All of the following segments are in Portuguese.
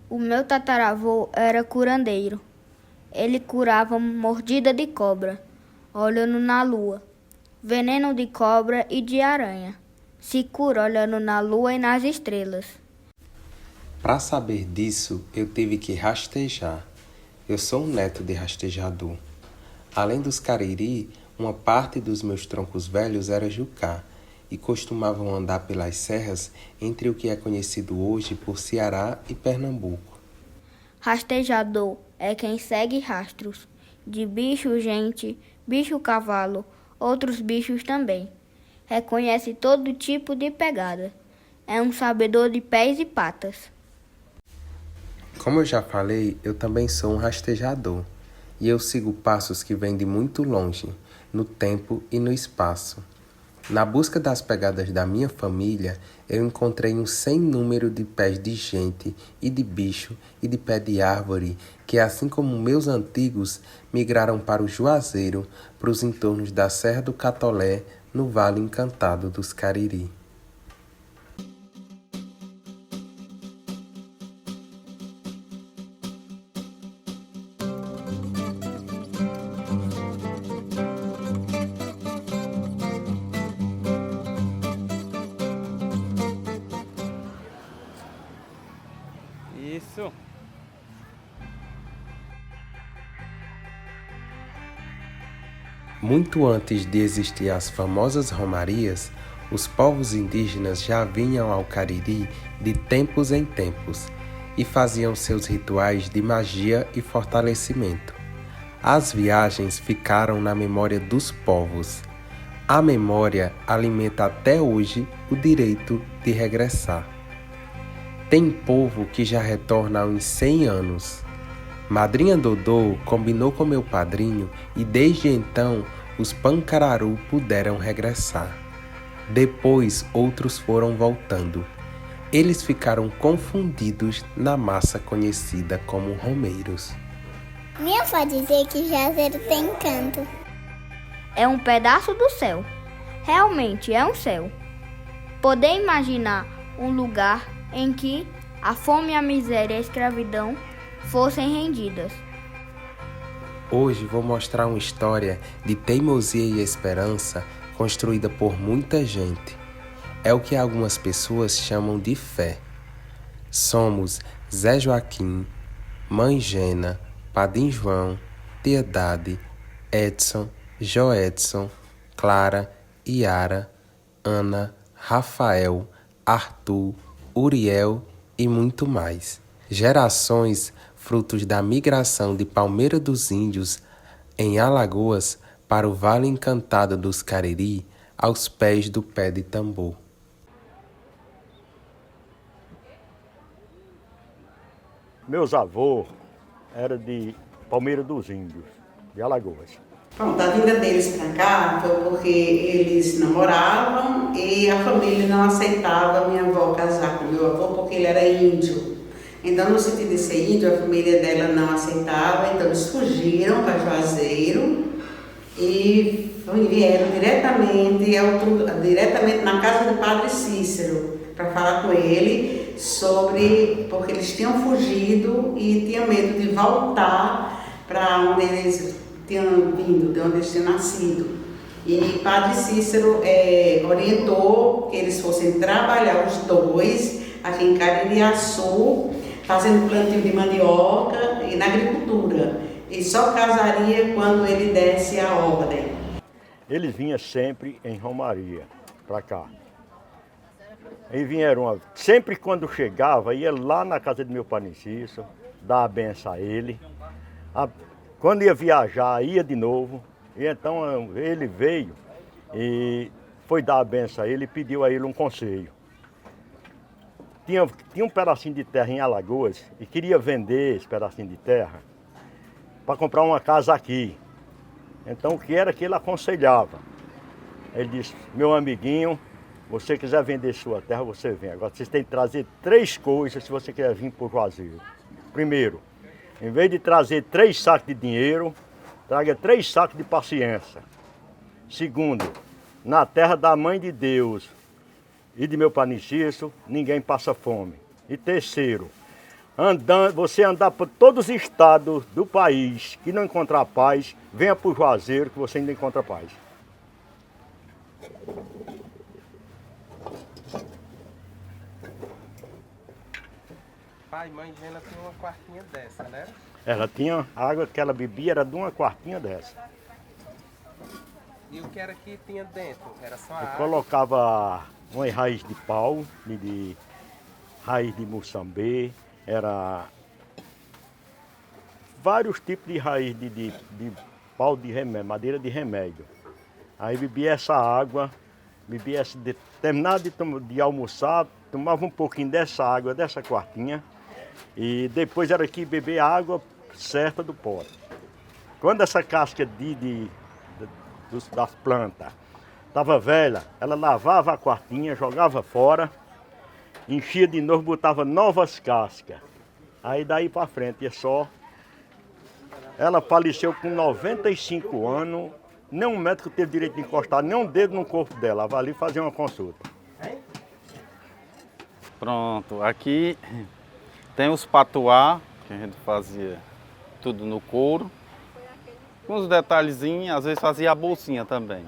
O meu tataravô era curandeiro. Ele curava mordida de cobra, olhando na lua, veneno de cobra e de aranha. Se cura olhando na lua e nas estrelas. Para saber disso, eu tive que rastejar. Eu sou um neto de rastejador. Além dos cariri, uma parte dos meus troncos velhos era jucá e costumavam andar pelas serras entre o que é conhecido hoje por Ceará e Pernambuco. Rastejador é quem segue rastros de bicho, gente, bicho, cavalo, outros bichos também. Reconhece todo tipo de pegada. É um sabedor de pés e patas. Como eu já falei, eu também sou um rastejador. E eu sigo passos que vêm de muito longe, no tempo e no espaço. Na busca das pegadas da minha família, eu encontrei um sem número de pés de gente e de bicho e de pé de árvore que, assim como meus antigos, migraram para o Juazeiro, para os entornos da Serra do Catolé, no Vale Encantado dos Cariri. Isso. Muito antes de existir as famosas romarias, os povos indígenas já vinham ao Cariri de tempos em tempos e faziam seus rituais de magia e fortalecimento. As viagens ficaram na memória dos povos. A memória alimenta até hoje o direito de regressar. Tem povo que já retorna há uns 100 anos. Madrinha Dodô combinou com meu padrinho e desde então os Pancararu puderam regressar. Depois outros foram voltando. Eles ficaram confundidos na massa conhecida como romeiros. Minha avó dizia que Juazeiro tem encanto. É um pedaço do céu. Realmente é um céu. Poder imaginar um lugar em que a fome, a miséria e a escravidão fossem rendidas. Hoje vou mostrar uma história de teimosia e esperança construída por muita gente. É o que algumas pessoas chamam de fé. Somos Zé Joaquim, Mãe Gena, Padim João, Piedade, Edson, Joedson, Clara, Iara, Ana, Rafael, Arthur, Uriel e muito mais. Gerações frutos da migração de Palmeira dos Índios em Alagoas para o Vale Encantado dos Cariri, aos pés do pé de tambor. Meus avôs eram de Palmeira dos Índios, de Alagoas. Pronto, a vinda deles para cá foi porque eles namoravam e a família não aceitava a minha avó casar com meu avô porque ele era índio. Então, no sentido de ser índio, a família dela não aceitava, então eles fugiram para Juazeiro e vieram diretamente na casa do padre Cícero para falar com ele porque eles tinham fugido e tinham medo de voltar para onde eles tinham vindo, de onde eles tinham nascido. E Padre Cícero orientou que eles fossem trabalhar os dois aqui em Caririaçu, fazendo plantio de mandioca e na agricultura. E só casaria quando ele desse a ordem. Eles vinham sempre em Romaria, para cá. E vieram, sempre quando chegava, ia lá na casa do meu Padre Cícero, dar a benção a ele. Quando ia viajar, ia de novo. E então ele veio e foi dar a benção a ele e pediu a ele um conselho. Tinha um pedacinho de terra em Alagoas e queria vender esse pedacinho de terra para comprar uma casa aqui. Então o que era que ele aconselhava? Ele disse: meu amiguinho, você quiser vender sua terra, você vem. Agora vocês têm que trazer 3 coisas se você quiser vir para o Juazeiro. Primeiro, em vez de trazer 3 sacos de dinheiro, traga 3 sacos de paciência. Segundo, na terra da Mãe de Deus e de meu Padre Cícero, ninguém passa fome. E terceiro, Você andar por todos os estados do país que não encontrar paz, venha para o Juazeiro que você ainda encontra paz. Pai, mãe Gena tinha uma quartinha dessa, né? Ela tinha a água que ela bebia, era de uma quartinha dessa. E o que era que tinha dentro? Era só a Eu água? colocava uma raiz de pau, de raiz de moçambê, era vários tipos de raiz de pau de remédio, madeira de remédio. Aí bebia essa água, terminava de almoçar, tomava um pouquinho dessa água, dessa quartinha, e depois era que beber a água certa do pote. Quando essa casca das plantas estava velha, ela lavava a quartinha, jogava fora, enchia de novo, botava novas cascas. Aí daí para frente é só. Ela faleceu com 95 anos, nenhum médico teve direito de encostar nem um dedo no corpo dela. Ela vai ali fazer uma consulta. Pronto, aqui tem os patuá, que a gente fazia tudo no couro. Com uns detalhezinhos, às vezes fazia a bolsinha também.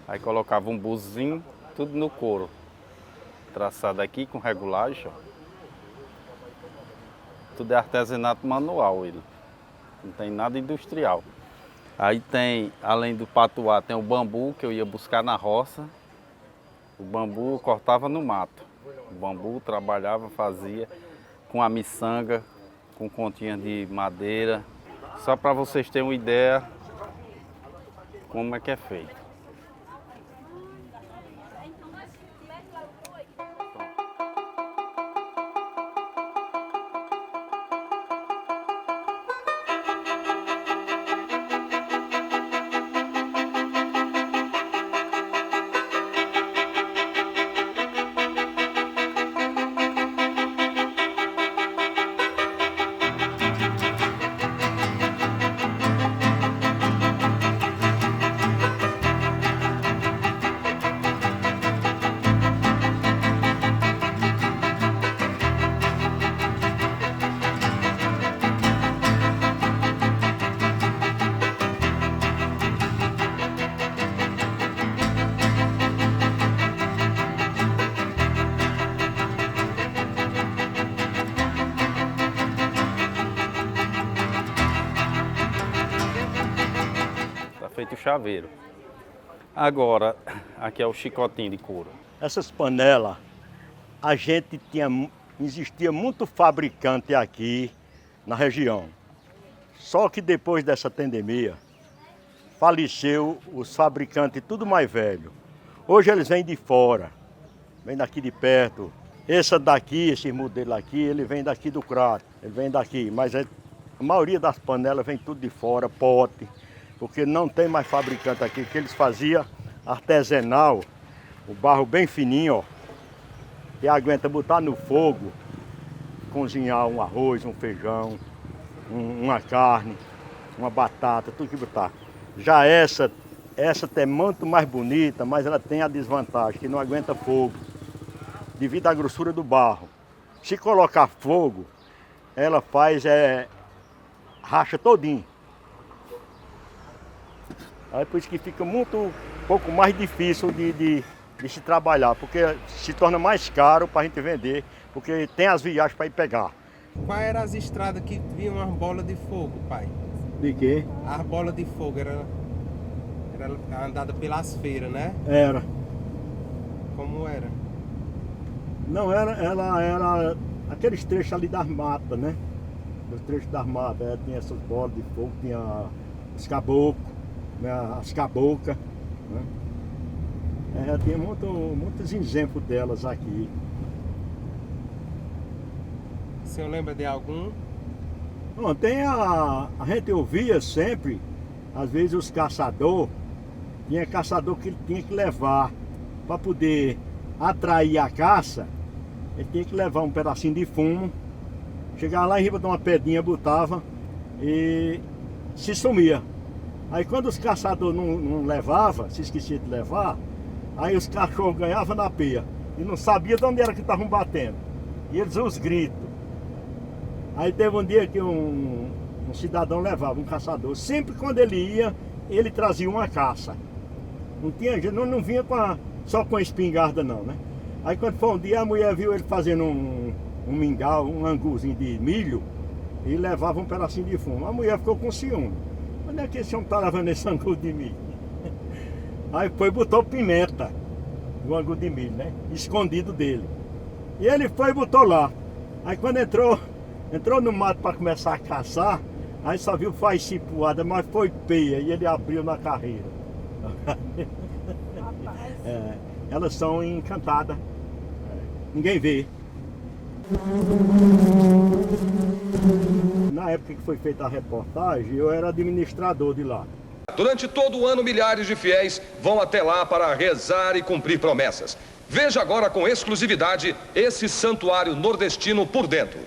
Aí colocava um buzinho, tudo no couro. Traçado aqui com regulagem, ó. Tudo é artesanato manual, ele. Não tem nada industrial. Aí tem, além do patuá, tem o bambu que eu ia buscar na roça. O bambu eu cortava no mato. O bambu trabalhava, fazia com a miçanga, com continhas de madeira. Só para vocês terem uma ideia como é que é feito. Feito o chaveiro. Agora, aqui é o chicotinho de couro. Essas panelas, existia muito fabricante aqui na região. Só que depois dessa pandemia, faleceu os fabricantes tudo mais velho. Hoje eles vêm de fora, vêm daqui de perto. Esse daqui, esse modelo aqui, ele vem daqui do Crato, ele vem daqui. Mas a maioria das panelas vem tudo de fora, pote. Porque não tem mais fabricante aqui, que eles faziam artesanal, o barro bem fininho, ó, que aguenta botar no fogo, cozinhar um arroz, um feijão, uma carne, uma batata, tudo que botar. Já essa é muito mais bonita, mas ela tem a desvantagem, que não aguenta fogo, devido à grossura do barro. Se colocar fogo, ela racha todinho. Aí por isso que fica um pouco mais difícil de se trabalhar, porque se torna mais caro para a gente vender, porque tem as viagens para ir pegar. Quais eram as estradas que vinham as bolas de fogo, pai? De quê? As bolas de fogo era andada pelas feiras, né? Era. Como era? Não, ela era aqueles trechos ali das matas, né? Os trechos das matas, tinha essas bolas de fogo, tinha os caboclos. As cabocas, né? Tem muitos exemplos delas aqui. O senhor lembra de algum? Bom, a gente ouvia sempre, às vezes os caçadores, tinha caçador que ele tinha que levar, para poder atrair a caça, ele tinha que levar um pedacinho de fumo, chegava lá em cima de uma pedrinha, botava e se sumia. Aí quando os caçadores não levavam, se esquecia de levar, aí os cachorros ganhavam na peia. E não sabia de onde era que estavam batendo. E eles os gritos. Aí teve um dia que um cidadão levava um caçador. Sempre quando ele ia, ele trazia uma caça. Não tinha jeito, não vinha só com a espingarda não, né? Aí quando foi um dia, a mulher viu ele fazendo um mingau, um anguzinho de milho, e levava um pedacinho de fumo. A mulher ficou com ciúme. Onde é que esse homem tá levando esse angu de milho? Aí foi e botou pimenta no angu de milho, né? Escondido dele. E ele foi e botou lá. Aí quando entrou no mato para começar a caçar, aí só viu faz cipuada, mas foi peia, e ele abriu na carreira. Elas são encantadas. Ninguém vê. Na época que foi feita a reportagem, eu era administrador de lá. Durante todo o ano, milhares de fiéis vão até lá para rezar e cumprir promessas. Veja agora com exclusividade esse santuário nordestino por dentro.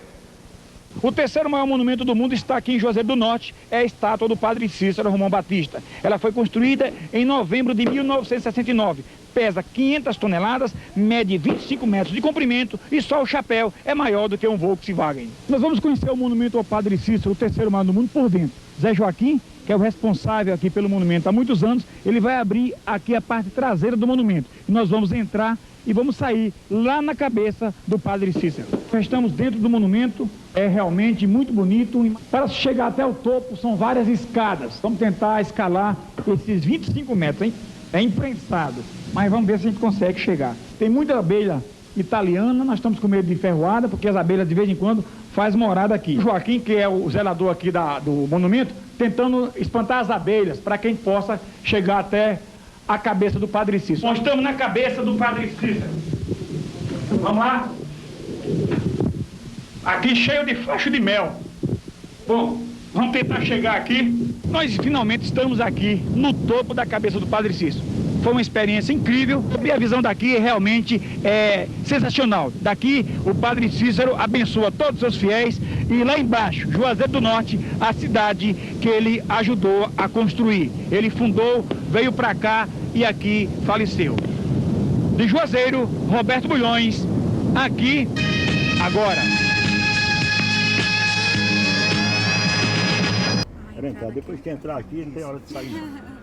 O terceiro maior monumento do mundo está aqui em Juazeiro do Norte, é a estátua do Padre Cícero Romão Batista. Ela foi construída em novembro de 1969. Pesa 500 toneladas, mede 25 metros de comprimento e só o chapéu é maior do que um Volkswagen. Nós vamos conhecer o monumento ao Padre Cícero, o terceiro maior do mundo, por dentro. Zé Joaquim, que é o responsável aqui pelo monumento há muitos anos, ele vai abrir aqui a parte traseira do monumento. E nós vamos entrar e vamos sair lá na cabeça do Padre Cícero. Nós estamos dentro do monumento, é realmente muito bonito. Para chegar até o topo são várias escadas. Vamos tentar escalar esses 25 metros, hein? É imprensado, mas vamos ver se a gente consegue chegar. Tem muita abelha italiana, nós estamos com medo de ferroada, porque as abelhas de vez em quando fazem morada aqui. O Joaquim, que é o zelador aqui do monumento, tentando espantar as abelhas, para que a gente possa chegar até a cabeça do Padre Cícero. Nós estamos na cabeça do Padre Cícero. Vamos lá? Aqui cheio de facho de mel. Bom, vamos tentar chegar aqui. Nós finalmente estamos aqui no topo da cabeça do Padre Cícero. Foi uma experiência incrível e a visão daqui realmente é sensacional. Daqui o Padre Cícero abençoa todos os seus fiéis e lá embaixo, Juazeiro do Norte, a cidade que ele ajudou a construir. Ele fundou, veio para cá e aqui faleceu. De Juazeiro, Roberto Bulhões, aqui, agora. Era entrar. Depois que entrar aqui, não tem hora de sair não.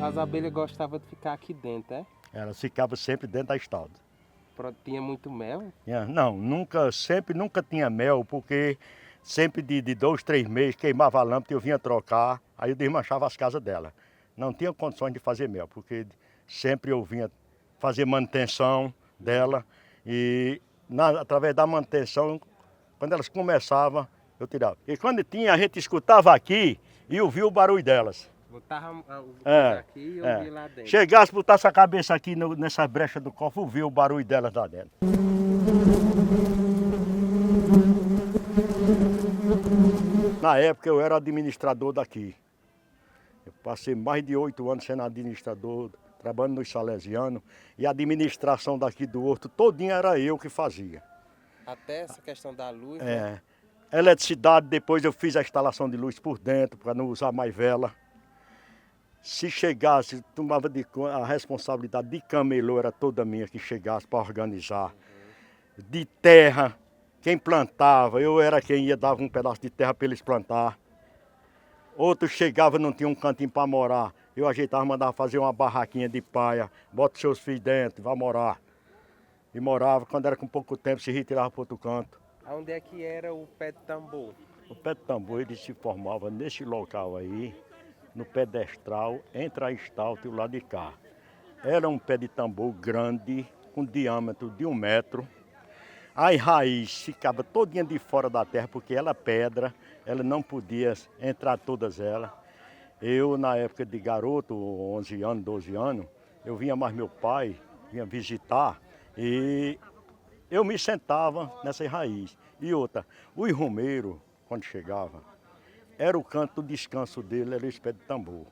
As abelhas gostavam de ficar aqui dentro, é? Elas ficavam sempre dentro da estalda. Tinha muito mel? Não, nunca tinha mel, porque sempre de 2, 3 meses queimava a lâmpada e eu vinha trocar, aí eu desmanchava as casas dela. Não tinha condições de fazer mel, porque sempre eu vinha fazer manutenção dela e através da manutenção, quando elas começavam, eu tirava. E quando tinha, a gente escutava aqui e ouvia o barulho delas. Botava aqui e eu ia lá dentro. Chegasse, botasse a cabeça aqui nessa brecha do cofre, ouvia o barulho delas lá dentro. Na época eu era administrador daqui. Eu passei mais de 8 anos sendo administrador, trabalhando nos Salesianos, e a administração daqui do Horto todinha era eu que fazia. Até essa questão da luz, É. né? Eletricidade, depois eu fiz a instalação de luz por dentro, para não usar mais vela. Se chegasse, tomava a responsabilidade de camelô, era toda minha que chegasse para organizar. De terra, quem plantava, eu era quem ia dar um pedaço de terra para eles plantar. Outros chegavam, não tinham um cantinho para morar. Eu ajeitava, mandava fazer uma barraquinha de paia, bota seus filhos dentro, vai morar. E morava, quando era com pouco tempo, se retirava para outro canto. Onde é que era o pé de tambor? O pé de tambor ele se formava nesse local aí, no pedestral, entre a estalta e o lado de cá. Era um pé de tambor grande, com diâmetro de 1 metro. A raiz ficava todinha de fora da terra, porque ela é pedra, ela não podia entrar todas elas. Eu, na época de garoto, 11 anos, 12 anos, eu vinha mais meu pai, vinha visitar, e eu me sentava nessa raiz. E outra, o romeiro, quando chegava, era o canto do descanso dele, era esse pé de tambor.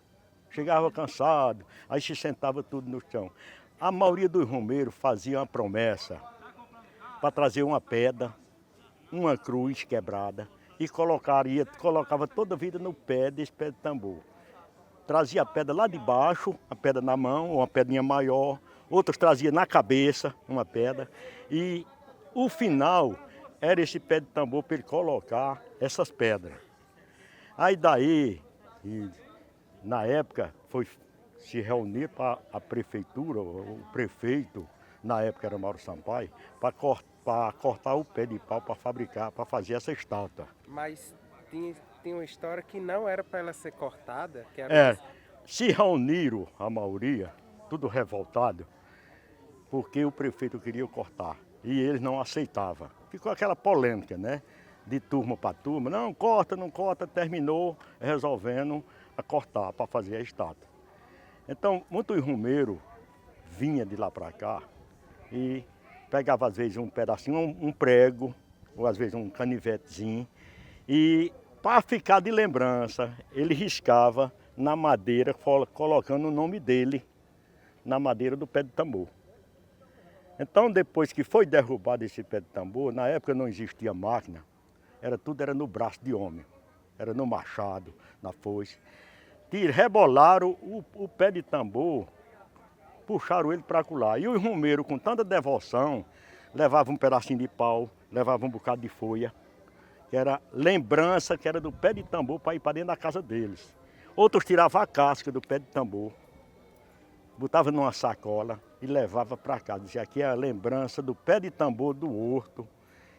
Chegava cansado, aí se sentava tudo no chão. A maioria dos romeiros fazia uma promessa para trazer uma pedra, uma cruz quebrada, e colocava toda a vida no pé desse pé de tambor. Trazia a pedra lá de baixo, a pedra na mão, uma pedrinha maior, outros traziam na cabeça uma pedra, e o final era esse pé de tambor para ele colocar essas pedras. Aí daí, na época, foi se reunir para a prefeitura, o prefeito, na época era Mauro Sampaio, para cortar o pé de pau para fabricar, para fazer essa estátua. Mas tem uma história que não era para ela ser cortada? Que era se reuniram a maioria, tudo revoltado, porque o prefeito queria cortar e eles não aceitavam. Ficou aquela polêmica, né? De turma para turma, não corta, terminou resolvendo a cortar para fazer a estátua. Então, muitos romeiros vinham de lá para cá e pegava às vezes um pedacinho, um prego, ou às vezes um canivetezinho, e para ficar de lembrança, ele riscava na madeira, colocando o nome dele na madeira do pé de tambor. Então, depois que foi derrubado esse pé de tambor, na época não existia máquina, tudo era no braço de homem, era no machado, na foice. Rebolaram o pé de tambor, puxaram ele para acolá. E os romeiros, com tanta devoção, levavam um pedacinho de pau, levavam um bocado de folha, que era lembrança que era do pé de tambor para ir para dentro da casa deles. Outros tiravam a casca do pé de tambor, botavam numa sacola e levavam para casa. Dizia, aqui é a lembrança do pé de tambor do horto,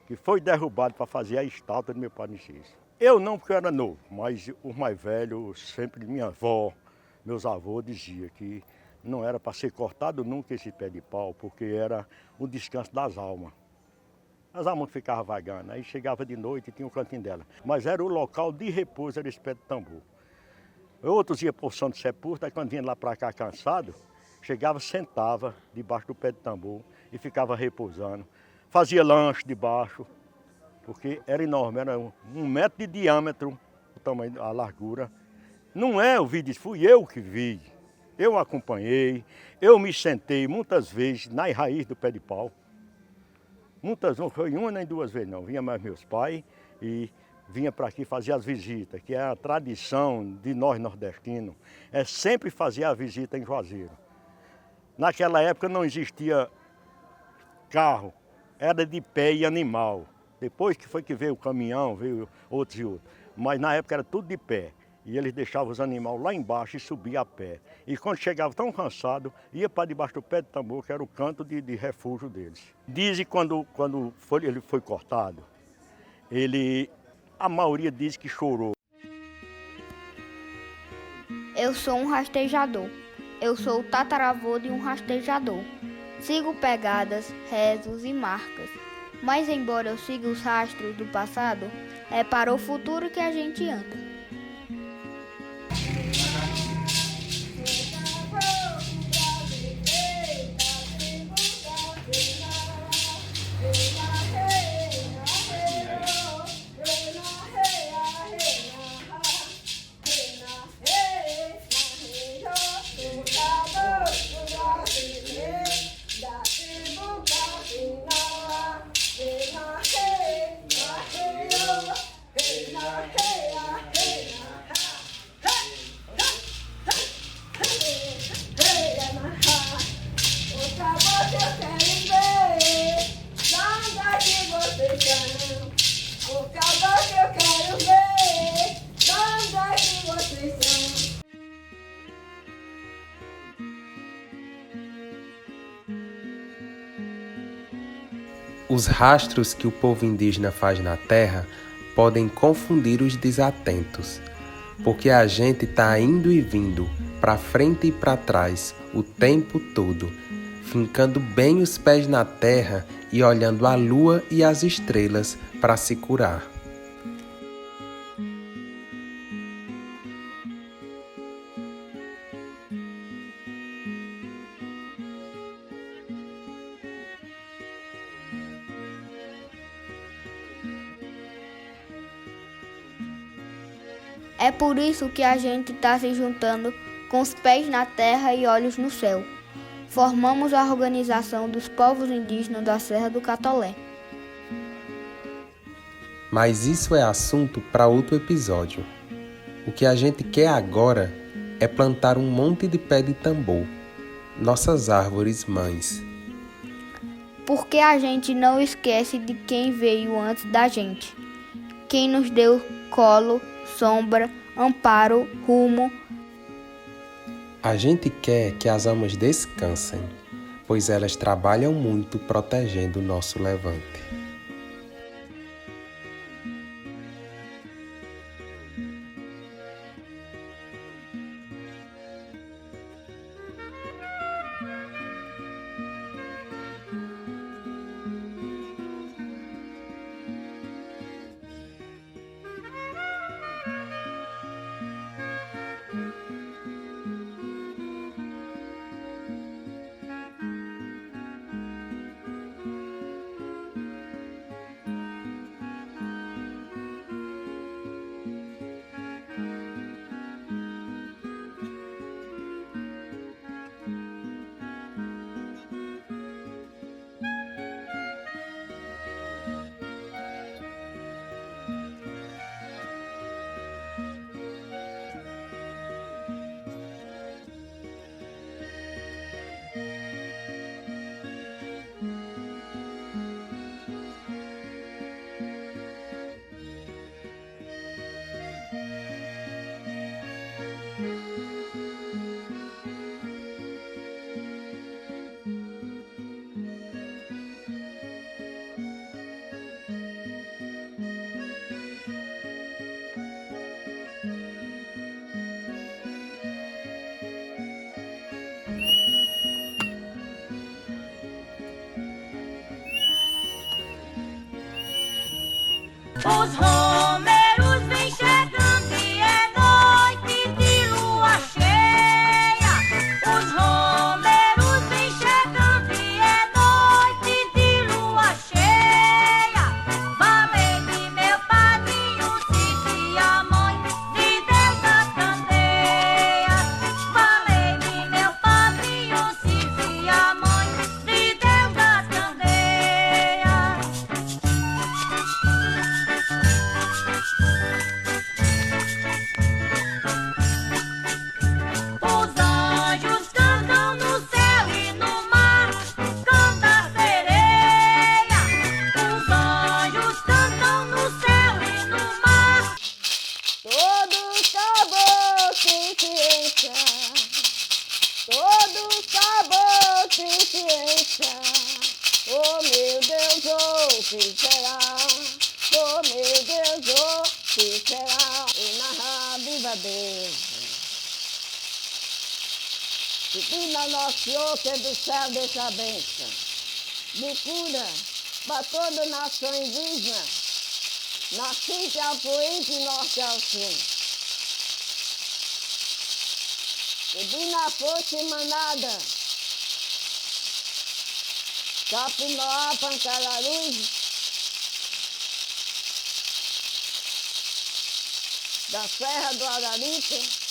que foi derrubado para fazer a estátua do meu pai Nicício. Eu não, porque eu era novo, mas os mais velhos, sempre minha avó, meus avós diziam que não era para ser cortado nunca esse pé de pau, porque era o descanso das almas. As almas ficavam vagando, aí chegava de noite e tinha um cantinho dela. Mas era o local de repouso, era esse pé de tambor. Outros iam por Santo Sepulcro, aí quando vinha lá para cá cansado, chegava, sentava debaixo do pé de tambor e ficava repousando. Fazia lanche debaixo, porque era enorme, era 1 metro de diâmetro, o tamanho, a largura. Não é o vídeo, fui eu que vi. Eu acompanhei, eu me sentei muitas vezes na raiz do pé de pau. Muitas, não foi uma nem 2 vezes não, vinha mais meus pais e vinha para aqui fazer as visitas, que é a tradição de nós nordestinos, é sempre fazer a visita em Juazeiro. Naquela época não existia carro, era de pé e animal. Depois que foi que veio o caminhão, veio outros e outros. Mas na época era tudo de pé. E eles deixavam os animais lá embaixo e subiam a pé. E quando chegava tão cansado, ia para debaixo do pé de tambor, que era o canto de refúgio deles. Dizem que quando ele foi cortado, a maioria diz que chorou. Eu sou um rastejador. Eu sou o tataravô de um rastejador. Sigo pegadas, rezos e marcas. Mas embora eu siga os rastros do passado, é para o futuro que a gente anda. Hey, Os rastros que o povo indígena faz na terra podem confundir os desatentos, porque a gente está indo e vindo, para frente e para trás, o tempo todo, fincando bem os pés na terra e olhando a lua e as estrelas para se curar. É por isso que a gente está se juntando com os pés na terra e olhos no céu. Formamos a Organização dos Povos Indígenas da Serra do Catolé. Mas isso é assunto para outro episódio. O que a gente quer agora é plantar um monte de pé de tambor, nossas árvores mães. Porque a gente não esquece de quem veio antes da gente, quem nos deu colo, sombra, amparo, rumo. A gente quer que as almas descansem, pois elas trabalham muito protegendo o nosso levante. Os romeros vêm chegando e é noite de lua cheia. Os romeros vêm chegando e é noite de lua cheia. Valei-me meu padrinho, Cici, a mãe de Deus da candeia. Valei-me meu padrinho, Cici, a mãe de Deus da candeia. Os anjos cantam no céu e no mar, canta a sereia. Os anjos cantam no céu e no mar. Todo sabor sem ciência, todo sabor sem ciência. Oh meu Deus, oh que será? Oh meu Deus, oh que será? E na viva Deus. Divina Nossa Senhor, que do céu deixa a bênção de cura para toda nação indígena, nascente ao poente e norte ao sul. Divina força emanada, Capinoá, Pancararus, da Serra do Araripe,